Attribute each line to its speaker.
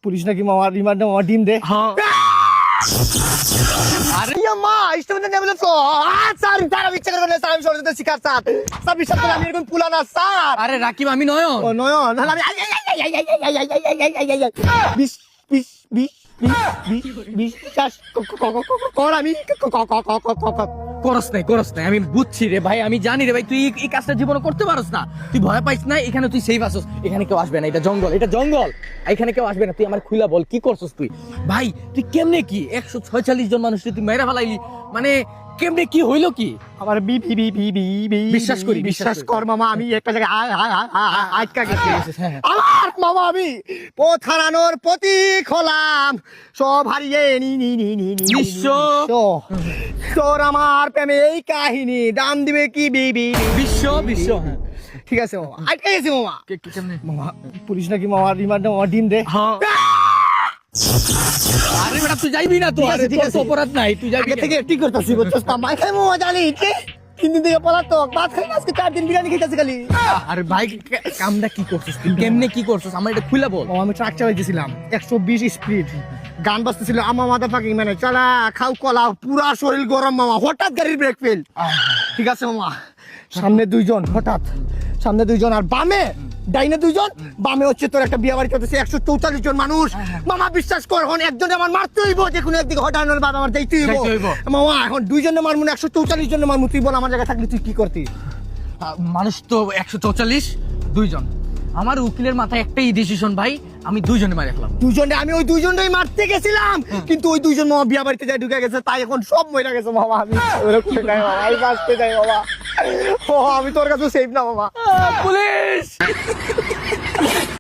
Speaker 1: Police নাকি মামা রিমান্ডে মামা ডিম দে।
Speaker 2: হ্যাঁ
Speaker 1: আরে মা স্টুডেন্ট নেমে তো স্যার তারা ইচ্ছা করবে না স্যার আমি সরতে শিকার স্যার স্যার বিশ্বাস করে আমি এরকম পুলানা স্যার।
Speaker 2: আরে রাকিব আমি নয়ন।
Speaker 1: ও নয়ন না আমি বিশ বিশ বিশ বিশ বিশ বিশ্বাস কর আমি
Speaker 2: করস নাই আমি বুঝছি রে ভাই, আমি জানি রে ভাই তুই এই কাজটা জীবনে করতে পারস না, তুই ভয় পাইস না, এখানে তুই সেফ আসস, এখানে কেউ আসবে না, এটা জঙ্গল এখানে কেউ আসবে না, তুই আমার খুলা বল কি করছস তুই ভাই, তুই কেমনে কি 146 জন মানুষ তুই মেরে ফেলাইলি, মানে কেমনে কি হইলো কি?
Speaker 1: আমার বি বি বি বি বি বি বিশ্বাস কর মামা আমি একটা জায়গায় আটকা গেছি। আমার মামা আমি পথ হারানোর প্রতীক হলাম, সব হারিয়ে নি নি নি নি নি
Speaker 2: বিশ্ব।
Speaker 1: তোর আমার প্রেমে এই কাহিনী দাম দিবে কি বিবি
Speaker 2: বিশ্ব
Speaker 1: ঠিক আছে মামা আটকে গেছি মামা।
Speaker 2: কেমনে?
Speaker 1: মামা পুলিশ নাকি মামা রিমান্ডে মামা ডিম দে।
Speaker 2: হ্যাঁ আরে বেটা তুই যাইবি না তো,
Speaker 1: ঠিক আছে,
Speaker 2: আরে
Speaker 1: ঠিক
Speaker 2: তোর তো
Speaker 1: আছে।
Speaker 2: অপরাধ নাই, তুই যাবি
Speaker 1: আগে থেকে ঠিক করতেছি বুঝছস না মাই খাই মামা জানি 3 দিন থেকে পলাতক ভাত খাই না, আজকে 4 দিন বিরিয়ানি খাইতেছি খালি।
Speaker 2: আরে ভাই কামটা কি করছিস তুই, কেমনে কি করছিস আমার এটা খুলে বল।
Speaker 1: মামা আমি ট্রাক চালাইতেছিলাম 120 স্পিড, গান বাজতেছিল আমা মাদা ফাকিং মানে চলা খাও কলা পুরা শরীর গরম মামা, হঠাৎ গাড়ির ব্রেক ফেল। ঠিক আছে মামা সামনে 2 জন, হঠাৎ সামনে 2 জন আর বামে ডাইনে 2 জন, বামে হচ্ছে তোর একটা বিয়ে বাড়ি চলতেছে 144 জন মানুষ। মামা বিশ্বাস কর এখন একজনে আমার মারতে হইব, যে কোনো একদিকে হটানোর বাবা আমার যাইতে হইব মামা, এখন 2 জনে মারমু না 144 জনে মারমু, তুই বল আমার জায়গায় থাকলে তুই কি করতি?
Speaker 2: মানুষ তো 144, 2 জন, আমার উকিলের মাথায় একটাই ডিসিশন ভাই, আমি 2 জনে মারি ফেলাম।
Speaker 1: 2 জনে আমি ওই 2 জনেই মারতে গেছিলাম, কিন্তু ওই 2 জন মামা বিয়ে বাড়িতে যাই ঢুকে গেছে, তাই এখন সব মরে গেছে মামা, আমি ওরকম নাই মামা, আমি বাঁচতে যাই মামা। ও আমি তোর কাছে সেফ না মামা।
Speaker 2: পুলিশ